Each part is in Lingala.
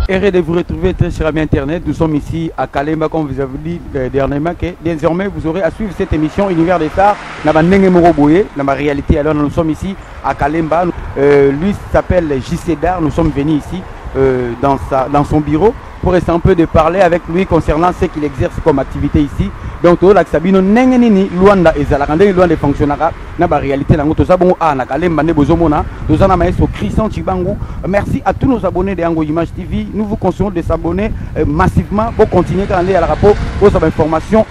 Heureux de vous retrouver très cher ami internet. Nous sommes ici à Kalemba, comme vous avez dit dernièrement que désormais vous aurez à suivre cette émission Univers des Stars. Dans ma réalité, alors nous sommes ici à Kalemba. Lui s'appelle JC Dar. Nous sommes venus ici dans son bureau pour essayer un peu de parler avec lui concernant ce qu'il exerce comme activité ici. Donc la Sabino Nengenini Luanda et Zalakande Luanda fonctionnera dans la réalité. Merci à tous nos abonnés de Ango Image TV. Nous vous conseillons de s'abonner massivement pour continuer à aller à la rapport aux informations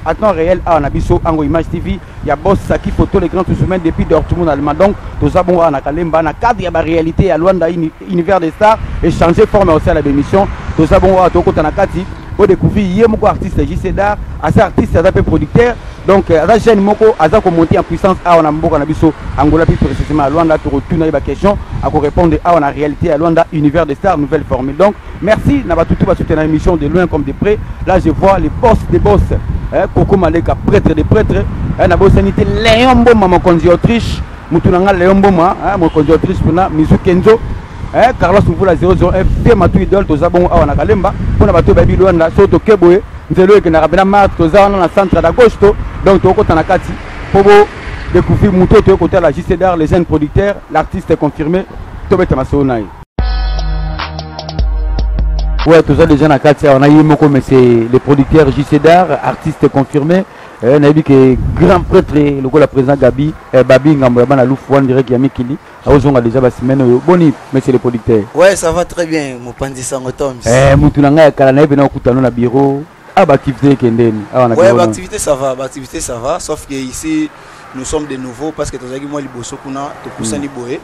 à temps réel à Nabiso Ango Image TV. Il y a Boss Saki photo les grands tout semaines depuis Dortmund allemand. Donc nous avons à Nakalemba na cadre ya réalité à Luanda Univers des Stars et changer forme aussi à la émission. Nous avons à Toko Tanakati pour découvrir Yemoko artiste JC Dar, assez artiste, assez producteur. Donc à la chaîne Moko, à monter en puissance à Onambo Nabiso Angola plus précisément à Luanda pour retourner à la question à répondre à la réalité à Luanda Univers des Stars nouvelle formule. Donc merci Nabatutu va soutenir l'émission de loin comme de près. Là je vois les boss des boss. Coco Maleka, prêtre des prêtres, na bosanité Léon Boma, mon conduit Autriche, Moutounanga Léon Boma, mon conduit Autriche, Mizu Kenzo, Carlos Mvula 00F, Matou Idol, Tozabon Awana Kalemba, pour la bateau Baby Luanda, Soto Keboe, Nzelo et Narabena Mart, Tozana dans le centre d'Agosto, donc Toko Tanakati, pour découvrir Mouto, côté à la JC Dar, les jeunes producteurs, l'artiste est confirmé, Tobet Masonaï. Ouais, tous les gens à Katia, on a eu Moko, mais c'est le producteur JC Dar, artiste confirmé. On a vu que grand prêtre, le président Gabi, Babi Ngambouabana Loufouan, dirait qu'il y a Mikili. On a déjà la semaine. Boni, mais c'est le producteur. Ouais, ça va très bien, mon pandi Sangotom. Moutounanga, Kalana, Bena Koutano, la bureau. Ah, bah, activité Kenden. Ouais, l'activité ça va, sauf que ici, nous sommes de nouveaux parce que tu as dit, moi, Liboso Kuna, tu pousses un Liboé.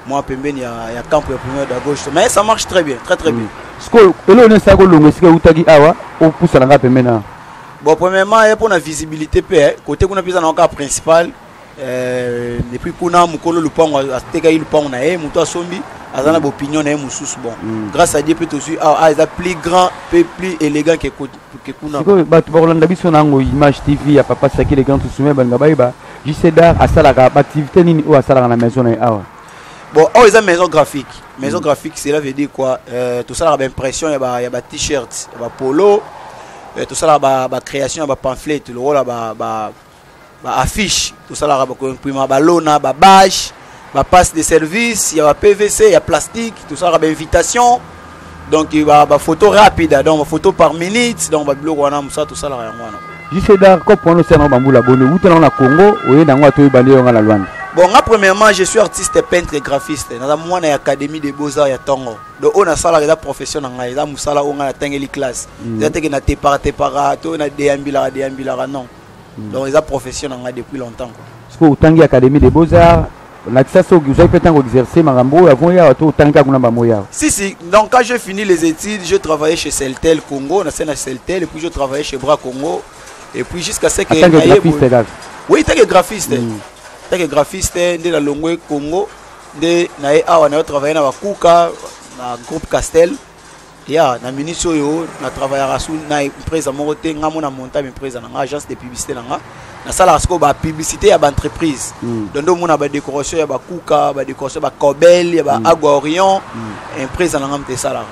Moi, à Pemben, il y a camp pour la première d'Agosto. Mais ça marche très bien, très bien. Bon, premièrement, pour la visibilité, côté qu'on a besoin d'un cas principal, depuis qu'on a Moukolo le pont, à Tegaï le pont, on a Mouto Sombi, à Zana Bopignon, on a Moussous. Bon, grâce à Dieu, peut aussi, ils sont plus grand, plus élégant que Kuna. On a Image TV, il y a Papa Saki, les grands tout soumis, JC Dar, à Salara, activité ou à Salara, la maison. Bon, ils ont une maison graphique. Maison graphique, cela veut dire quoi? Tout ça, il y a impression, il y a des t-shirts, il y a des polos, tout ça, il y a des création, il y a des pamphlets, tout le rôle, il y a des affiches, tout ça, il y a des lona, des badges, des passes de service, il y a des PVC, il y a plastique, tout ça, il y a des invitations. Donc, il y a des photos rapides, donc des photos par minute, donc il y a des blogs, tout ça, il y a JC Dar, comment on sait dans le Congo, ou dans le Luanda? Bon, moi, premièrement, je suis artiste, peintre et graphiste. Dans une académie de beaux-arts à Tongo. Donc, on a ça, la profession, on a ça, on a la classe. On a des non. Donc, ils ont profession depuis longtemps. Est-ce que vous avez une académie de beaux-arts? Vous avez peut-être exercé Marambo avant Si. Donc, quand j'ai fini les études, je travaillais chez Celtel Congo, on a fait Celtel, et puis je travaillais chez Bras Congo. Et puis, jusqu'à ce que. En tant que graphiste, oui, tant que graphiste. Tant que graphiste de la Longwe Congo, de on a travaillé dans Kuka, dans le groupe Castel. Ya na ministre yo na travaillera sous na empresa morote ngamo na monta empresa na agence de publicité na sala sko ba publicité ya ba entreprise donc mona ba décoration ya ba Kuka ba décoration ba Cobel ya ba Agua Orion empresa na ngamte sala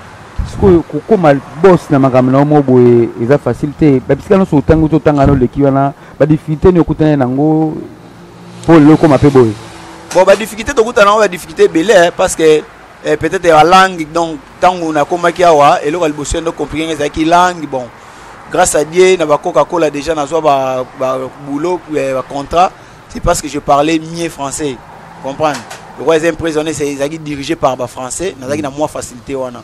sko ko mal boss na makamna mo boye eza facilité ba bisika no so tango to tangano lekiwana ba difficulté ne okutana nango pour le comme peu boy. Bon ba difficulté to kutana ba difficulté belé parce que peut-être la langue donc tant on a comme kiawa et là le besoin de comprendre qui langue bon grâce à Dieu na ba Coca-Cola déjà na zo ba boulot ba contrat c'est parce que je parlais mieux français comprendre le roi est prisonnier c'est dirigé par ba français na zaki na moins facilité wana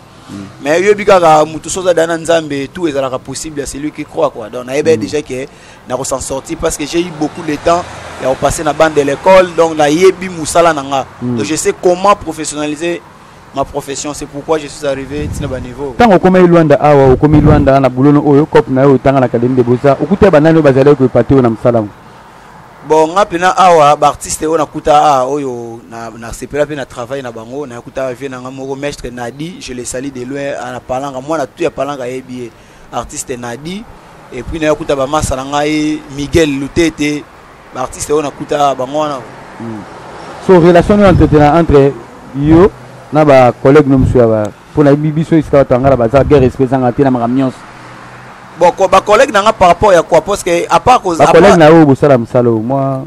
mais yo bikaka mutu soza dana nzambe tout est possible c'est lui qui croit quoi donc na ebe déjà que na s'en sortir parce que j'ai eu beaucoup de temps et on passé na bande de l'école donc na yebi musala nanga donc je sais comment professionnaliser ma profession, c'est pourquoi je suis arrivé à ce niveau. Tant que comme Luanda awa ou comme Luanda na boulot oyo cop na yo tanga na académie de beaux-arts okuta banano bazali ko paté na msalam. Bon ngapena awa ba artiste on akuta oyo na sepela pe na travail na bango na akuta vie na ngamo maître Nadi, je le salue de loin en parlant moi na tout ya parlant ga yebi artiste Nadi et puis na akuta ba masa ngai Miguel Lutete ba artiste on akuta bango na. So relation entre yo na ba collègue no monsieur ba pour la bibiso iska tanga la baza guerre espèce na makamnyons. Bon, ba collègue nanga par rapport à quoi parce que à part cause ba collègue na o bosala msalo moi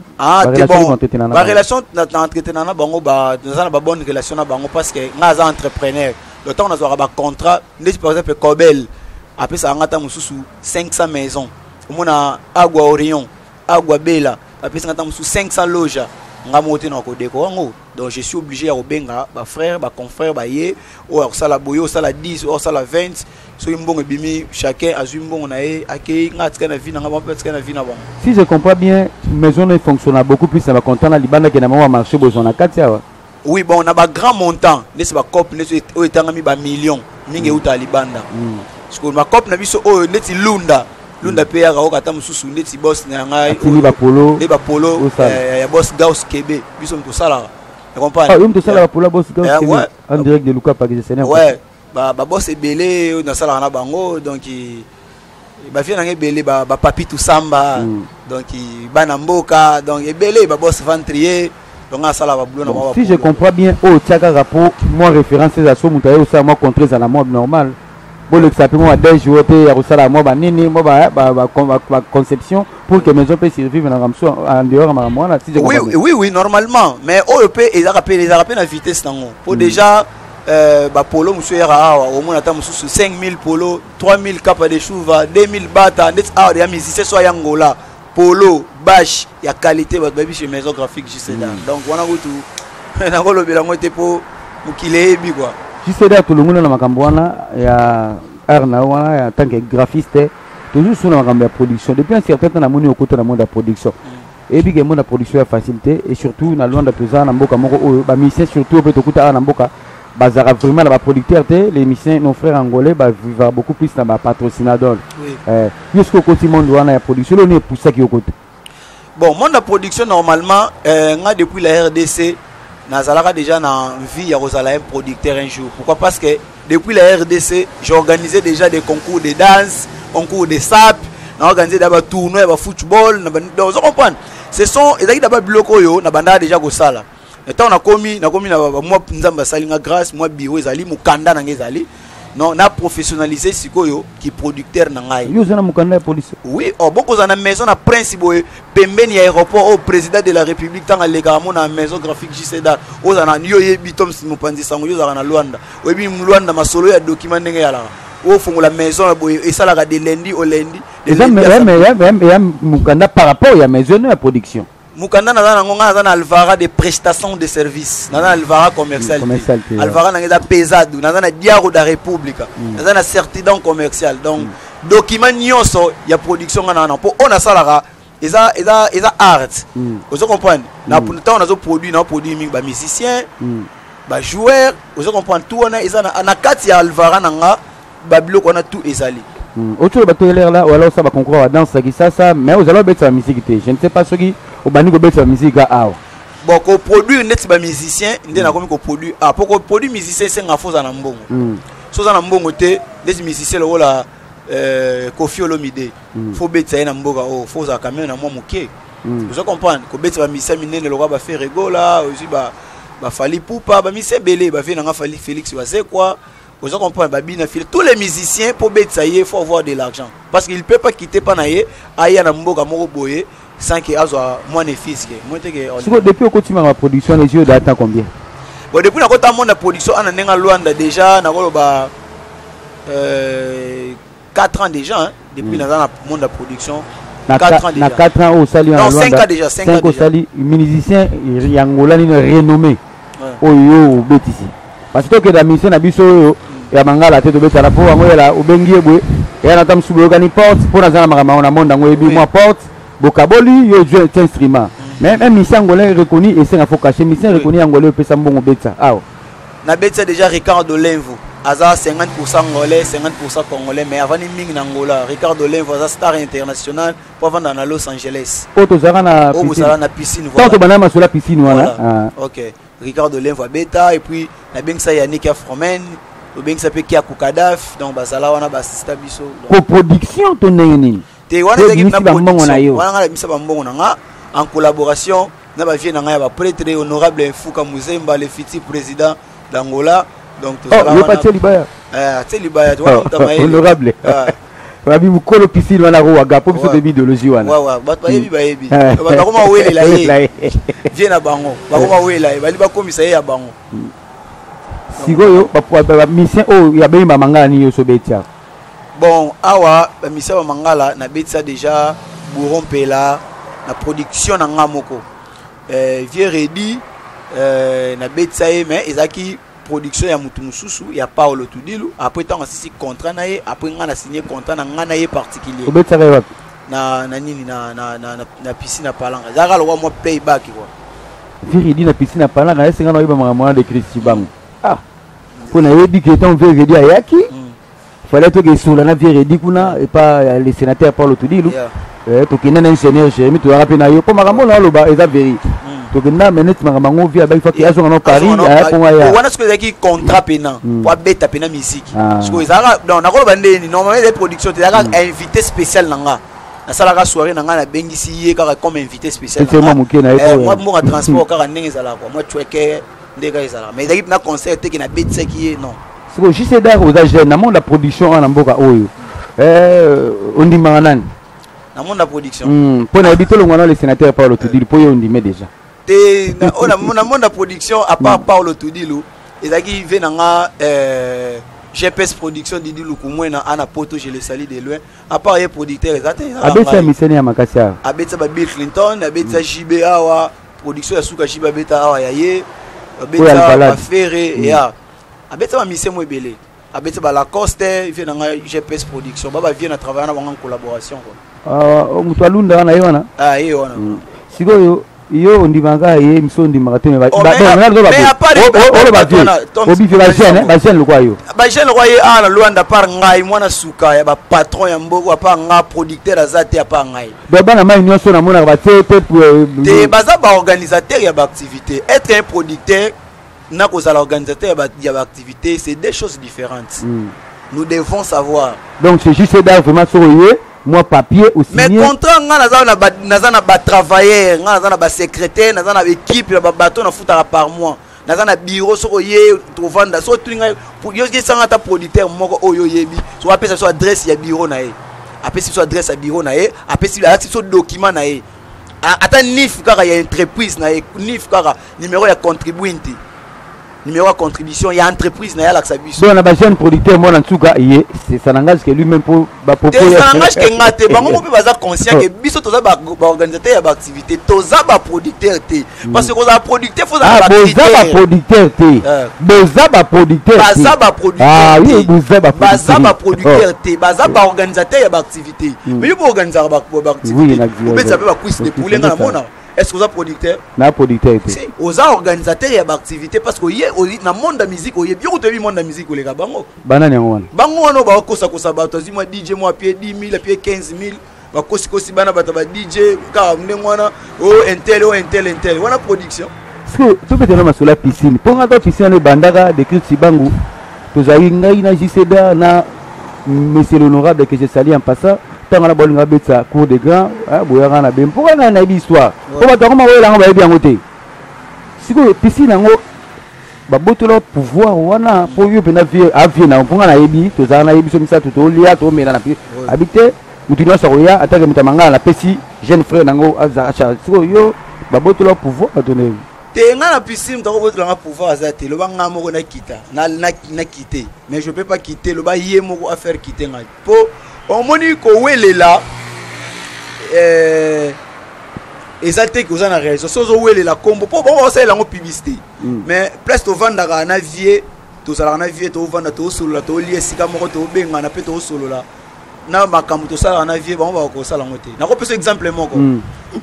t'es bon ba relation na entretenir na bango ba na ba bonne relation na bango parce que nga za entrepreneur le temps on a ba contrat ndeti par exemple Cobel après ça ngata mususu 500 maisons mona Agua Orion Agua Bella après ça ngata mususu 500 loges nga monter na ko déco donc je suis obligé à obenga ba frère ba confrère ba ye ou ça la boyo ça la 10 ou ça la 20 so imbongo bimi chacun a zumbongo na ye akei ngatika na vie na ngaba peut-être na vie na bon. Si je comprends bien maison ne fonctionne beaucoup plus ça va content na libanda que na mo marché besoin na katia. Oui bon on a ba grand montant nesi ba cop nesi o etangami ba millions mingi uta libanda. Parce que ma cop na biso o neti lunda pe ya ka okata mususu neti boss na ngai ni ba polo ya boss Gauss Kebe biso mto sala. Tu comprends? Ah, oui, ça la pour la boss Gauss Kebe en direct de Luka Pagisene. Ouais. Ba boss ebele na sala na bango donc ba fi na ebele ba papi tout samba donc ba na mboka donc ebele ba boss ventrier donc na sala ba bulo na ba. Si je comprends bien au tiaka rapport moi référence à so mutaye au ça moi contrer à la mode normale. Bon le ça peut moi des jours pe ya sala moi ba nini moi ba conception pour que maison peut survivre na ramso en dehors ma moi là si je comprends. Oui normalement mais au pe ils rappellent la vitesse nango pour déjà ba polo monsieur era au moins ata mususu 5000 polo 3000 capa de chouva 2000 bata net out ya musicien so yangola polo bash ya qualité ba baby chez maison graphique juste là donc wana go tout na ko lobela ngo te po mukile bi quoi juste là tout le monde na makambo wana ya arna wana ya tant que graphiste toujours sur la makambo ya production depuis un certain temps na moni au côté na monde de production et puis que monde de production ya facilité et surtout na loin de pesant na mboka moko ba musicien surtout peut okuta na mboka bazara vraiment la producteur les musiciens nos frères angolais vivent beaucoup plus dans ma patrocinador. Est-ce que côté monde wana ya production on est pour ça qui au côté. Bon, monde de production normalement nga depuis la RDC nazalaka déjà na vie ya rozala un producteur un jour. Pourquoi? Parce que depuis la RDC, j'ai organisé déjà des concours de danse, concours de sap, j'ai organisé d'abord tournois de football, donc vous comprenez. Ce sont ezaki d'abord biloko yo na banda déjà go sala. Et on a commis na moi nzamba salinga grâce moi bio ezali mukanda na ngezali non na professionnalisé sikoyo qui producteur na ngai yo zana mukanda ya police oui boko za na maison na principe pembeni ya aéroport au président de la république tanga lega mo na maison graphique JCDA o za na yo yebi tom simupanzi sango yo za na Luanda webi Luanda masolo ya document ndenge yala o fongo la maison boye et ça la de lundi au lundi mais mukanda par rapport ya maison de production mukanda na ngonga na alvara de prestation de service na alvara commercial alvara na ngeza pesado na diaro da republika na certificat commercial donc document nyonso ya production na po on a salara eza art vous comprenez na pour temps on a produit mingi ba musicien ba joueur vous comprenez tout on a eza na kati ya alvara nanga ba biloko na tout ezali autour de l'air là ou alors ça va concours à danse ça mais vous allez mettre la musique je ne sais pas ce qui au bani ko mettre la musique à bon ko produire net ba musicien ndé na komi ko produire pour ko produire musicien c'est nga foza na mbongo so za na mbongo te des musiciens lo la Kofi Olomide faut betsa na mboka foza quand même na moi moké vous comprenez ko betsa ba musicien minene lo ba faire rigola aussi ba fali poupa ba musicien belé ba fait na fali Félix Wazé quoi. Vous comprenez, tous les musiciens pour mettre il faut avoir de l'argent parce qu'il ne peut pas quitter Panaye aïe na mboka moko boye sans qu'il azwa moins de fils que depuis au quotidien la production les yeux d'attend combien bon depuis na kota monde la production ana nenga Luanda déjà na koloba 4 ans déjà hein, depuis na monde la production 4 ans déjà 4 ans au sali non 5 ans déjà 5 ans au sali musicien yangola ni renommé oyo betisi parce que la mission na biso ya mangala te to beta la po ngo la ubengi ebwe ya na tam subo gani porte pour na zana makama on a monde ngo ebi moi porte bokaboli yo joue instrument même mission ngolais reconnu et c'est un faut cacher mission reconnu ngolais pesa mbongo beta awo na beta déjà Ricardo Lenvo aza 50% ngolais 50% congolais mais avant ni mingi na ngola Ricardo Lenvo aza star international pour vendre na Los Angeles auto zara na piscine voilà tant bana masula piscine voilà OK Ricardo Lenvo beta et puis na bengsa Yannick Afromen au bengsa pe kia Kukadaf donc bazala wana basista biso coproduction to nini te wana zaki na production wana misa ba mbongo nga en collaboration na ba vie na nga ya ba prêtre honorable Mfuka Muzemba le futur président d'Angola Donc oh pas Libaya Libaya tu vois honorable Babi mukolo piscine wana ko waga po biso de idéologie wana wa bato bayebi ba koma welela ye viens na bango ba koma welela bali ba komisa ye ya bango sikoyo ba mission o ya be mangala ni yo so betia bon awa ba mission ba mangala na betia déjà borompela na production na ngamoko vieux redi na betia mais ezaki production ya mutu mususu ya Paulo Tudilu après tant asisi contrat na ye après ngana signé contrat na ngana ye particulier obetaka wapi na nini na piscine à Palanga zaka lo mo payback quoi Viridi na piscine à Palanga est ngana yiba mama de Christi bango ah pour na yebi que ton Viridi ayaki fallait que sur la Viridi kuna et pas le sénateur Paulo Tudilu pour qu'il n'ait un ingénieur Jérémy tu rappelles na yo pour makambo na lo ba eza veri donc na menet makambo via ba il faut qu'il y a son Paris pour ya wana ce que qui contrat pénal pour beta pénal musique parce que ça donc na ko bande normalement les productions tu as invité spécial nanga na sala ka soirée nanga na bengisi ye comme invité spécial moi mon transport ka ndenge za la quoi moi tueke ndega ezala mais l'équipe na concert te ki na beta qui non c'est que juste d'art aux agents na monde la production en mboka oyo on dit mangan na monde la production pour na habiter le ngwana le sénateur Paulo Tudilu pour yo ndimé déjà on a monde la production à part Paulo Tudilu ezaki venanga GPS production Didilu kumwena ana poto je le sali de loin à part les producteurs ezate abeta miseni ya makasia abeta ba Bill Clinton abeta JB awa production ya suka JB abeta awa ya ye abeta ba Ferré ya abeta ba miseni mo ebele abeta ba Lacoste venanga GPS production baba vient à travailler en collaboration quoi mutu alunda na yona ye wana sikoyo yo ndimanga ye msondi makatone ba chaîne le quoi yo ba chaîne le quoi ana Luanda par ngai mwana suka ya ba patron ya mboko pa nga producteur azate ya pa ngai ba na mai nyonso na mona ba te baza ba organisateur ya ba activité être un producteur na ko za l'organisateur ya ba activité c'est deux choses différentes nous devons savoir donc c'est juste d'art vraiment soyez moi papier aussi mais contrat nga nazana ba travailleur nga nazana ba secrétaire nazana équipe ba bateau na futa par mois nazana bureau soko ye to vanda so tulinga pour yo sanga ta producteur moko oyo yebi so apesa so adresse ya bureau na ye apesa so adresse ya bureau na ye apesa so document na ye ata nif kaka ya entreprise na ye nif kaka numéro ya contribuinte numéro de contribution, il y a entreprise na la xabiso. Donc on a pas jeune producteur moi en tout cas ça n'engage que lui-même pour ba proposer. Ça n'engage que ngate bango mo pe baza conscient que biso toza ba organisateur ya ba activité, toza ba producteur té parce que za producteur faut za ba producteur té. Boza ba producteur. Baza ba producteur. Ah oui, boza ba producteur. Baza ba producteur té, baza ba organisateur ya ba activité. Mais yo ba organisateur ba activité. Oui, on peut savoir ba quiz de poulet na mona. Est-ce que vous êtes producteur? Na producteur. Si, vous êtes organisateur et activité parce que dans le monde de la musique, vous êtes bien le monde de la musique les gars. Banane ngwana. Bango wana ba kosa kosa ba tozi moi DJ moi pied 10 000 pied 15 000 ba kosi kosi bana ba DJ ka mwana intel wana production. Parce que tout peut être sur la piscine. Pour nga piscine le bandaka de Christi Bangu. Tozali ngai na JCDA na monsieur l'honorable que je salue en passant. Tant la bonne ngabetsa cour de grand boyanga na bem pour nga na histoire pour ba tokoma wela nga ba bien côté siko piscine ngo ba botolo pouvoir wana pour yo pena vie avier na pour nga na yebi to za na yebi so misa to lia to mena na habité mutino sa roya atake mutamanga na pesi jeune frère nango aza siko yo ba botolo pouvoir a donner te nga na piscine to botolo nga pouvoir azate lo ba nga moko na kita na quitter mais je peux pas quitter lo ba yé moko à faire quitter nga po on moni ko welela exacté que vous en a raison sozo welela combo po bon ça la publicité mais presque to vanda na vie to sala na vie to vanda to solo la to lié sika moko to benga na pe to solo la na makambo to sala na vie bon ba ko sala ngote na ko pese exemple moko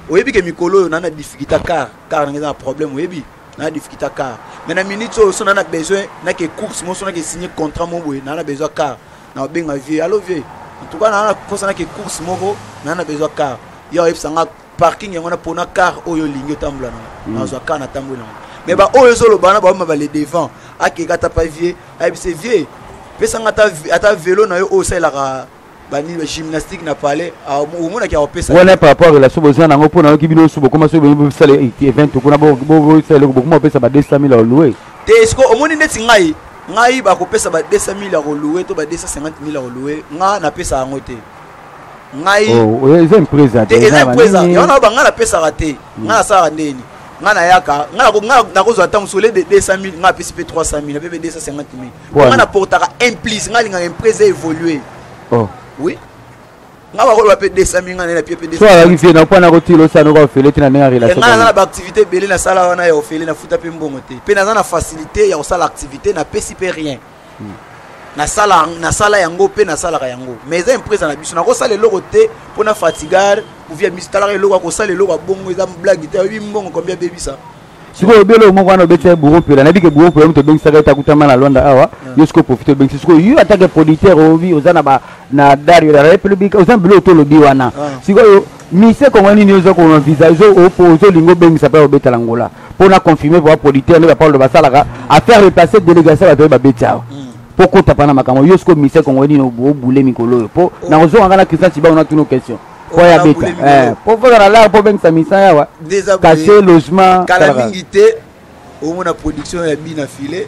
oyebi ke mikolo na difficulté car na problème oyebi na difficulté car mais na minute so na besoin na ke course mo so na ke signer contrat mo boy na besoin car na benga vie allo vie en tout cas na posana ke course moko na besoin car yo ebsanga parking yango na pona car oyo lingi tambula na zo car na tambula mais ba oyo solo bana ba ba les devant akeka ta pa vie c'est vie pesanga ta vélo na yo o ça la bani gymnastique na palais au mona ki a opesa wala par rapport à la besoin nango pona ki bino subo comment so be sale event ko na bo sale ko mo pesa ba 200 000 louer te est-ce que au moni neti ngai ngai ba kopesa ba 200 000 à relouer to ba 250 000 à relouer nga na pesa ngote ngai ils ont impresa yo na ba nga na pesa raté nga sa ndeni nga na yaka nga na ko zo musole de 200 000 nga pesi pe 300 000 pe 250 000 nga na portaka implice nga linga impresa évoluer oui nga ba ko ba pe 200 000 nga na pe 200 000 so arrivé na pas na ko tilo sa no ko fele tina na relation nga na ba activité belé na sala wana ya ofele na futa pe mbongo te pe na na facilité ya ko sala activité na pesi pe rien na sala yango pe na sala yango mais eza impresa na biso na ko sala eloko te pona fatigar ou via mistala eloko ko sala eloko bongo eza blague te bi mbongo combien bebisa siko obelo mo wana obetse bureau pela na bike bureau pela mto donc saka takutama na Lwanda awa yosko profiter donc siko yo attaque producteur ovi ozana ba na dario la république ozana bilo to lobi wana siko yo mise ko ngani nyozo ko envisage opposer lingo bengi sa pa obeta langola pona confirmer pour producteur ne va pas le basala à faire repasser délégation ba ba betao poko tapana makamo yosko mise ko ngani no boule mikolo po na ozo ngana Christian Chiba on a toutes nos questions Oya beta pour faire la pour bengi sa misa yawa cacher logement kala mingité au mona production ya bina filé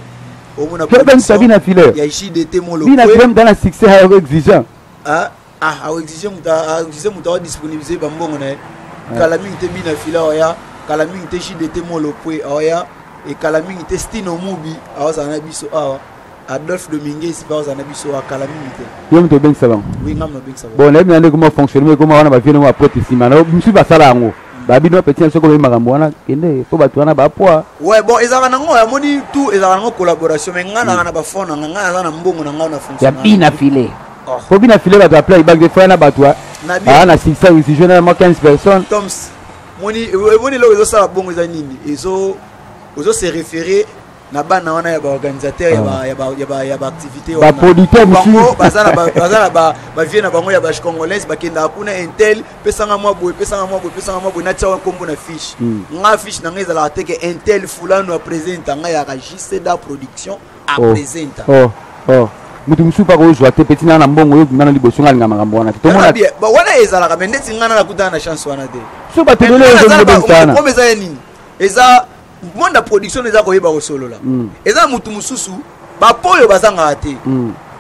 au mona production bina filé ya ici d'été mon bina même dans la succès exigeant exigeant muta disponibiliser ba mbongo na kala mingité bina filé oya kala mingité ici d'été mon lopwe oya et kala mingité stino mubi awa sana biso awa Adolphe Dominguez c'est pas un abisso à calamité. Yo me bien savant. Oui, ngam no bien savant. Bon, là bien comment fonctionner comment on va venir après ici maintenant. Je suis pas ça là ngo. Ba bino petit so ko makambo wana kende po batu wana ba poa. Ouais, bon, ezaka nango ya moni tout ezaka nango collaboration mais ngana na ba fona ngana na mbongo na ngana fonction. Ya bina filé. Po bina filé ba tu appelé bac de fois na batu. Ah na 600 ici généralement 15 personnes. Toms. Moni lo ezo sa bongo za nini. Ezo se référer na bana wana ya ba organisateur ya ba activité ba producteur bango bazana ba vie na bango ya ba congolais bakenda kuna intel pesanga mwa boy na tsawa kombo na fiche nga fiche na ngeza la teke intel fulano a présenter nga ya registre da production a présenter mutu musu pa ko joie te petit na mbongo yo ngana liboso nga ngama ngambo wana to mona ba wana ezala ka bendeti ngana na kutana na chance wana te so ba tele zo bentana ko meza nini eza monde production eza ko yeba ko solo la eza mutu mususu ba poyo bazanga te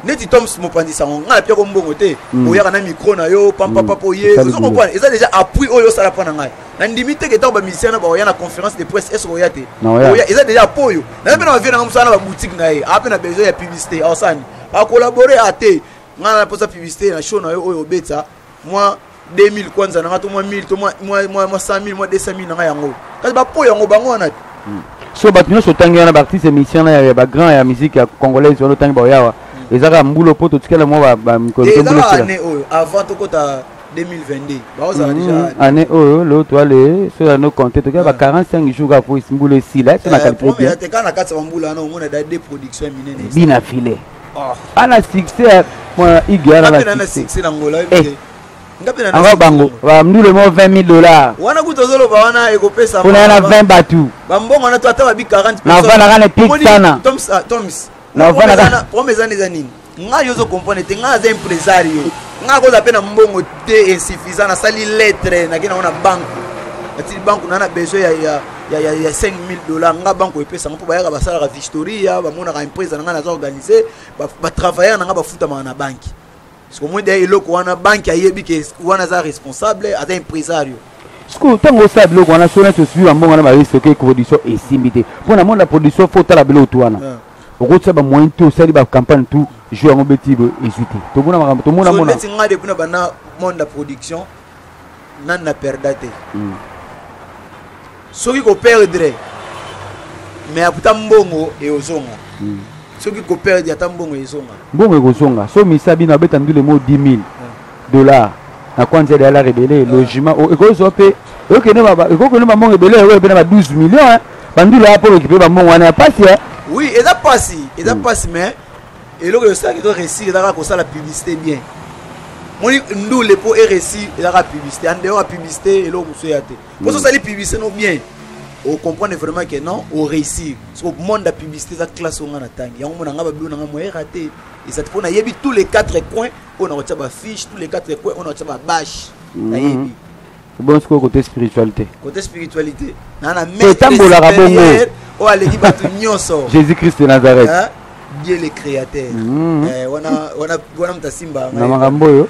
neti Toms mopandisa nga pia ko mbongo te oyaka na micro na yo pampa papoye zo comprendre eza déjà appui oyo sala pona ngai na ndimite ke ta ba musicien na ba oya na conférence de presse est oya te oya eza déjà poyo na bena ba vie na musana ba boutique na ye ape na besoin ya publicité ausani a collaborer ate nga na posa publicité na show na yo oyo beta moi 2000 kwanza na ngato moi 1000 to moi 100000 moi 200000 na yango kasi ba poyo ngo bango na so batu nyonso tangi wana baartiste émission na ya bagrand ya musique ya congolaise wana tangi baoyawa ezaka mbulo po totikala mwa bamikolo ezaka année oyo avant tokota 2022 baozala déjà année oyo lo toale so ya no compter tokia ba 45 jours ka po mbulo esila c'est na qualité bien te kana kati ba mbula na omona da des productions minene bina filé ana succès moi igara na succès na ngola anga bango ba mdule mo $20,000 wana kutozolo ba wana ekopesa kuna na 20 batu ba mbongo na twata ba bi 40 na vana kana pik sana Toms na vana kana promesa ni za nini nga yozo comprendre te nga za empresario nga ko za pena mbongo te insuffisant na sali lettre na kina ona banque ati banque na besoin ya $5,000 nga banque epesa mpo bayaka basala ka historia ba mona ka empresa nga na za organiser ba travailler na nga ba futa na banque. Parce que moi d'ailleurs loko wana banque ayebi ke wana za responsable ata impresario. Siko tango sabe loko wana sona to suivre mbongo na ba risque que production esimité. Pona mona production faut tala belo to wana. Okotsa ba moyen to sali ba campagne tout jouer en betibo hésiter. To mona makambo to mona mona. So nga de kuna bana monde production nan na perdate. Soki ko perdre mais aputa mbongo e ozonga. Soki ko perdre ata mbongo ezonga. Mbongo ekozonga. So misabi na beta ndule mo $10,000 na kwanza de la rebelle logement ekozo pe okene baba ekokene ba mbongo rebelle we bena ba 12 millions bandula pour équiper ba mbongo wana pasi oui eza pasi mais eloko yo ça qui doit réussir dans ko sala publicité bien. Moni ndule po RSI eza ka publicité en dehors publicité eloko muso yate. Pour ça sali publicité no bien. On comprend vraiment que non, on réussit. Parce que le monde de la publicité, c'est la classe où on a tangi. Il y a un monde qui a raté. Et ça te fait, on a tous les 4 coins, on a une fiche, tous les 4 coins, on a une bâche. Bon, c'est quoi côté spiritualité? Côté spiritualité. On a même on a Jésus-Christ de Nazareth. Dieu le créateur. Wana mtasimba. Na magambo.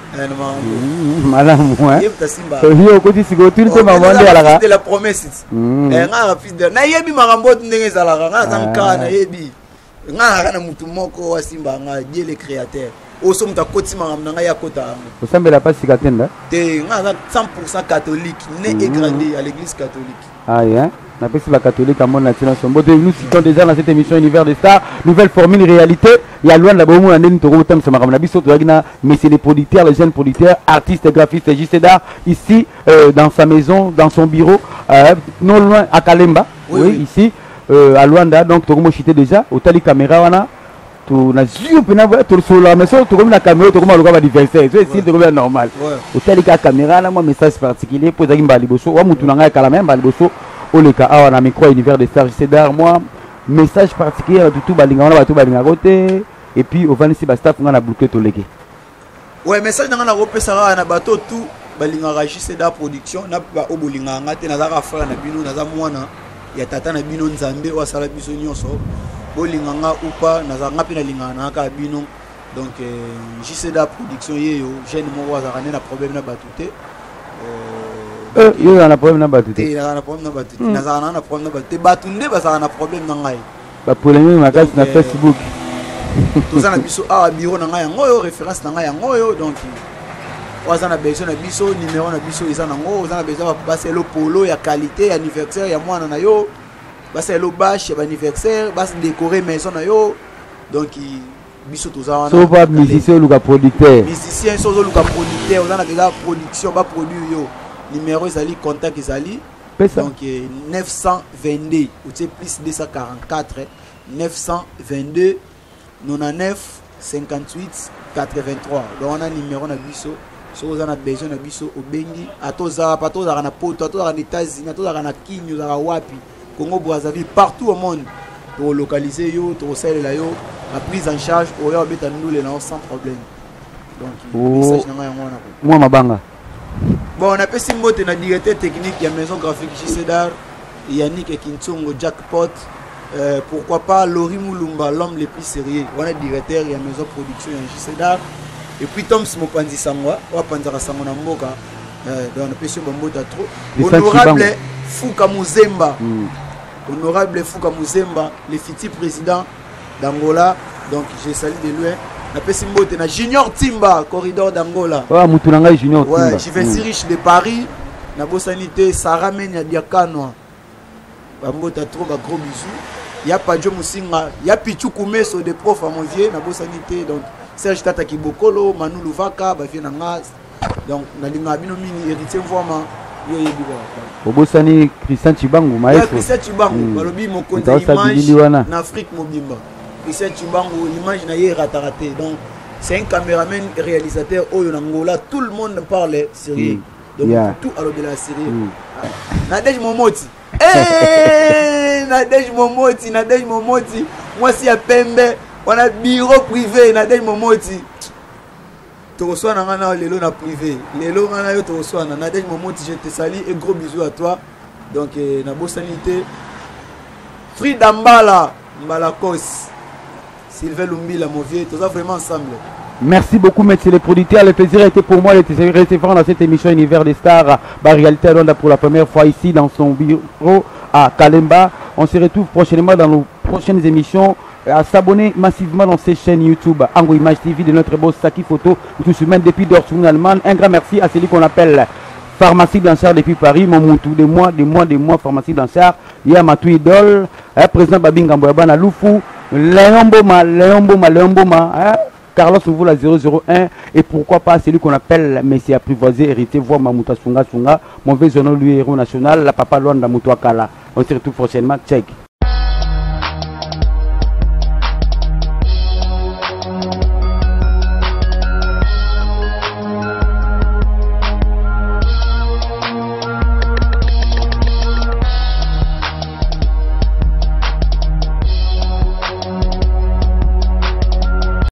Madame moi. Dieu mtasimba. Yo ko ti sigo tu te mabande ala. C'est la promesse. Nga fils de. Na yebi magambo ndenge zalaka nga zanka na yebi. Nga kana mutu moko wa simba nga Dieu le créateur. Oso mtakoti magambo nga ya kota. Osambela pas sikatenda. Te nga 100% catholique, né et grandi à l'église catholique. Ah yeah. On appelle la catholique à mon national. Nous citons déjà dans cette émission Univers des Stars, nouvelle formule réalité. Il y a loin de la bonne année, nous avons mais c'est les producteurs, les jeunes producteurs, artistes, graphistes, JCDA, ici, dans sa maison, dans son bureau, non loin à Kalemba, oui, ici, à Luanda. Donc, tu as chité déjà, au tali caméra, on a. Tu as vu, sur la maison, tu as la caméra, tu as vu l'anniversaire, c'est ici, tu as normal. Au tali caméra, moi, message particulier pour les Baliboso, ou Moutounanga Kalamem, Baliboso. Oleka awa micro Univers des Stars JCDA moi message particulier à tout balinga on va tout balinga côté et puis au vanisi ba staff ngana bouquet toleke ouais message ngana repesa na bato tout balinga JCDA production na ba obolinga ngate na zaka frère na bino na za mwana ya tata na bino nzambe wa sala biso nyonso bolinga nga upa na za ngapi na linga na ka bino donc JCDA production yeyo jeune mo wa za na problème na batute il y a un problème na batute. Il y a un problème na batute. Na za na problème na batute. Batunde ba za na problème na ngai. Ba problème na kasi na Facebook. Tout ça na biso a bureau na ngai ngoyo référence na ngai ngoyo donc waza na besoin na biso numéro na biso isa na ngoyo waza na besoin ba passer le polo ya qualité anniversaire ya mwana na yo. Ba c'est le bâche ba anniversaire ba décorer maison na yo. Donc biso tout ça wana. So pas musicien ou le producteur. Musicien so zo le producteur waza na déjà production ba produit yo. Numéro Zali, contact Zali. Donc 922, ou c'est plus 244, 922 99 58 83. Donc on a numéro na biso. Si vous avez besoin de biso au Bengi, à Toza, à Toza, à Poto, à Toza, à États-Unis, à Toza, à Kinyo, à Wapi, Congo Brazzaville, partout au monde. Pour localiser yo, pour celle là yo, la prise en charge, au y'a bête à nous les sans problème. Donc message na moi ma banga. Bon, on a fait Simbote, le directeur technique de la maison graphique JCDA, Yannick Kintsongo, Jackpot, pourquoi pas Lori Moulumba, l'homme le plus sérieux. On a directeur de la maison production de JCDA. Et puis Tom Smopandi Sangwa, on a Panzara Sangona Mboka, on a fait Simbote trop. Honorable Fouka Muzemba, honorable Fouka Muzemba, le futur président d'Angola, donc j'ai salué de loin. Na Pessimbote na Junior Timba corridor d'Angola. Ouais, Moutoulanga Junior Timba. Ouais, je vais si riche de Paris. Na Bossanité Sarah Menya Diakano. Bambota trop ba gros bisous. Ya Padjo Musinga, ya Pichu Kumeso de prof à mon vieux na Bossanité donc Serge Tata Kibokolo, Manu Luvaka, ba vie na ngas. Donc na linga bino mini héritier vraiment yo yebi ba. Bosani Christian Chibangu maestro. Christian Chibangu, balobi mo konta image na Afrique mobimba. Christian Chibangu, l'image n'a pas raté. Donc, c'est un caméraman réalisateur au Angola. Tout le monde parle sérieux. Donc, tout à l'heure de la série. Nadej Momoti. Nadej Momoti, Nadej Momoti. Moi, si à Pembe, on a bureau privé. Nadej Momoti. Tu reçois un lélo na privé. Lélo na tu reçois un Nadej Momoti. Je te salue et gros bisous à toi. Donc, na Bossanité. Frida Mbala, Mbalakos. Sylvain Lumbi, la Mauvier, tout ça vraiment ensemble. Merci beaucoup, messieurs les producteurs. Le plaisir a été pour moi de recevoir dans cette émission Univers des Stars, Réalité Alonda pour la première fois ici dans son bureau à Kalemba. On se retrouve prochainement dans nos prochaines émissions. À s'abonner massivement dans ces chaînes YouTube, Ango Image TV de notre boss Saki Photo, tout se mène depuis Dortmund, Allemagne. Un grand merci à celui qu'on appelle Pharmacie Blanchard depuis Paris, mon moutou, des mois, Pharmacie Blanchard. Il y a ma idole, président Babinga Mboyabana Loufou. Léon Boma, Carlos Nouveau la 001 et pourquoi pas celui qu'on appelle Messie apprivoisé, hérité, voir Mamouta Sunga, mon vieux lui héros national, la papa Luanda Moutouakala. On se retrouve prochainement, check.